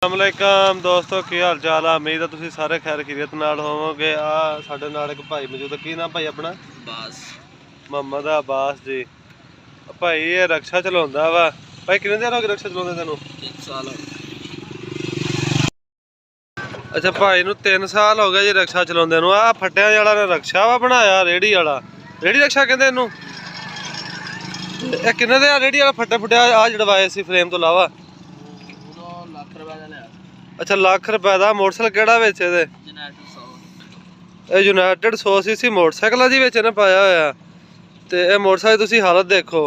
अस्सलामुअलैकुम दोस्तों, की हाल चाल है। उम्मीद है तुसीं सारे खैर खैरियत नाल होवोगे। आ साडे नाल एक भाई मौजूद है। की नाम भाई अपना? अब्बास। मोहम्मद अब्बास जी। भाई ये रक्षा चलाउंदा वा। भाई किन्ने दिन हो गए रक्षा चलाउंदे तैनूं? 3 साल। अच्छा, भाई नूं 3 साल हो गए जी रक्षा चलाउंदे नूं। आ फट्टियां वाला ने रक्षा वा बनाया, रेहड़ी वाला। रेहड़ी रक्षा कहंदे इनूं। ਇਹ ਕਿੰਨੇ ਦੇ ਆ ਰੇਹੜੀ ਵਾਲਾ ਫੱਟਾ ਫੁੱਟਿਆ ਆ ਜੜਵਾਏ ਸੀ ਫਰੇਮ ਤੋਂ ਇਲਾਵਾ? ਉਹ ਲੱਖ ਰੁਪਏ ਦਾ ਲਿਆ। ਅੱਛਾ, ਲੱਖ ਰੁਪਏ ਦਾ। ਮੋਟਰਸਾਈਕਲ ਕਿਹੜਾ ਵਿੱਚ ਇਹਦੇ? ਇਹ ਯੂਨਾਈਟਿਡ 100 ਸੀਸੀ ਮੋਟਰਸਾਈਕਲ ਆ ਜੀ ਵਿੱਚ ਇਹਨੇ ਪਾਇਆ ਹੋਇਆ। ਤੇ ਇਹ ਮੋਟਰਸਾਈਕਲ ਤੁਸੀਂ ਹਾਲਤ ਦੇਖੋ।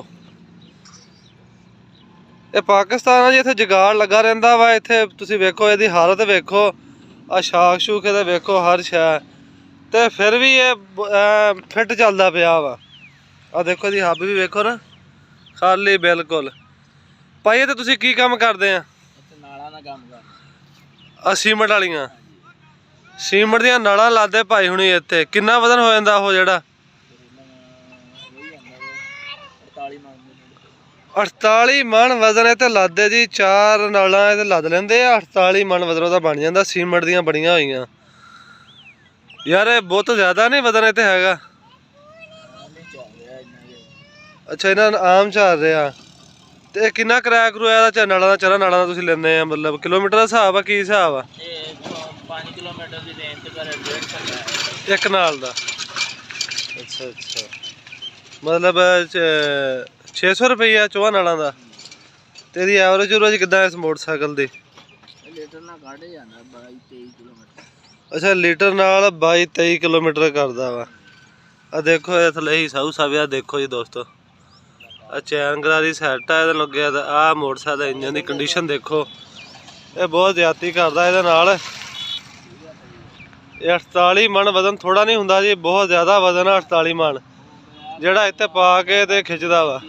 ਇਹ ਪਾਕਿਸਤਾਨ ਆ ਜੀ, ਇੱਥੇ ਜਗਾੜ ਲੱਗਾ ਰਹਿੰਦਾ ਵਾ। ਇੱਥੇ ਤੁਸੀਂ ਵੇਖੋ ਇਹਦੀ ਹਾਲਤ ਵੇਖੋ, ਆ ਸ਼ਾਖ ਸ਼ੂਖ ਇਹਦੇ ਵੇਖੋ, ਹਰ ਸ਼ੈ। ਤੇ ਫਿਰ ਵੀ ਇਹ ਫਿੱਟ ਚੱਲਦਾ ਪਿਆ ਵਾ। ਆ ਦੇਖੋ ਇਹਦੀ ਹੱਬ ਵੀ ਵੇਖੋ ਨਾ, ਖਾਲੀ ਬਿਲਕੁਲ। ਭਾਈ ਇਹ ਤੇ ਤੁਸੀਂ ਕੀ ਕੰਮ ਕਰਦੇ ਆ? ਨਾਲਾਂ ਦਾ ਕੰਮ ਕਰ। ਆ ਸੀਮੈਂਟ ਵਾਲੀਆਂ, ਸੀਮੈਂਟ ਦੀਆਂ ਨਾਲਾਂ ਲਾਦੇ ਭਾਈ ਹੁਣੀ ਇੱਥੇ। ਕਿੰਨਾ ਵਜ਼ਨ ਹੋ ਜਾਂਦਾ ਉਹ ਜਿਹੜਾ? 48 ਮਣ ਵਜ਼ਨ ਹੈ ਤੇ ਲਾਦੇ ਜੀ। 4 ਨਾਲਾਂ ਇਹ ਲੱਦ ਲੈਂਦੇ ਆ। 48 ਮਣ ਵਜ਼ਨ ਉਹਦਾ ਬਣ ਜਾਂਦਾ, ਸੀਮੈਂਟ ਦੀਆਂ ਬਣੀਆਂ ਹੋਈਆਂ। ਯਾਰ ਇਹ ਬਹੁਤ ਜ਼ਿਆਦਾ ਨਹੀਂ ਵਜ਼ਨ ਇਹ ਤੇ ਹੈਗਾ। ਅੱਛਾ, ਇਹਨਾਂ ਨੂੰ ਆਮ ਚੱਲ ਰਿਹਾ। ਤੇ ਇਹ ਕਿੰਨਾ ਕਿਰਾਇਆ ਕਰੂਆ ਇਹਦਾ? ਨਾਲਾਂ ਦਾ ਚਰਾ ਨਾਲਾਂ ਦਾ ਤੁਸੀਂ ਲੈਂਦੇ ਆ, ਮਤਲਬ ਕਿਲੋਮੀਟਰ ਦਾ ਹਿਸਾਬ ਆ? ਕੀ ਹਿਸਾਬ ਆ? 5 ਕਿਲੋਮੀਟਰ ਦੀ ਰੇਂਜ ਤੇ ਕਰ 150 ਇੱਕ ਨਾਲ ਦਾ। ਅੱਛਾ ਅੱਛਾ, ਮਤਲਬ 600 ਰੁਪਈਆ 4 ਨਾਲਾਂ ਦਾ। ਤੇ ਇਹਦੀ ਐਵਰੇਜ ਉਰੇਜ ਕਿੱਦਾਂ ਇਸ ਮੋਟਰਸਾਈਕਲ ਦੀ? ਲੀਟਰ ਨਾਲ ਕੱਢ ਜਾਂਦਾ 22-23 ਕਿਲੋਮੀਟਰ। ਅੱਛਾ, ਲੀਟਰ ਨਾਲ 22-23 ਕਿਲੋਮੀਟਰ ਕਰਦਾ ਵਾ। ਆ ਦੇਖੋ ਇਹ ਥੱਲੇ ਹੀ ਸਾਊ ਸਾਵਿਆ ਦੇਖੋ ਜੀ ਦੋਸਤੋ। ਆ ਚੈਨ ਗਰਾਰੀ ਸੈੱਟ ਆ ਇਹਦੇ ਲੱਗਿਆ। ਤਾਂ ਆਹ ਮੋਟਰਸਾਈਕਲ ਦਾ ਇੰਜਨ ਦੀ ਕੰਡੀਸ਼ਨ ਦੇਖੋ। ਇਹ ਬਹੁਤ ਜ਼ਿਆਦਤੀ ਕਰਦਾ ਇਹਦੇ ਨਾਲ। ਇਹ 48 ਮਣ ਵਜ਼ਨ ਥੋੜਾ ਨਹੀਂ ਹੁੰਦਾ ਜੀ, ਬਹੁਤ ਜ਼ਿਆਦਾ ਵਜ਼ਨ ਆ 48 ਮਣ, ਜਿਹੜਾ ਇੱਥੇ ਪਾ ਕੇ ਤੇ ਖਿੱਚਦਾ ਵਾ।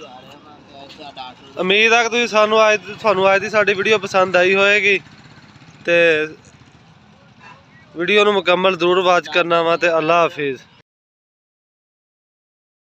ਉਮੀਦ ਆ ਕਿ ਤੁਸੀਂ ਤੁਹਾਨੂੰ ਅੱਜ ਦੀ ਸਾਡੀ ਵੀਡੀਓ ਪਸੰਦ ਆਈ ਹੋਏਗੀ। ਤੇ ਵੀਡੀਓ ਨੂੰ ਮੁਕੰਮਲ ਜ਼ਰੂਰ ਵਾਚ ਕਰਨਾ ਵਾ। ਤੇ ਅੱਲਾ ਹਾਫਿਜ਼।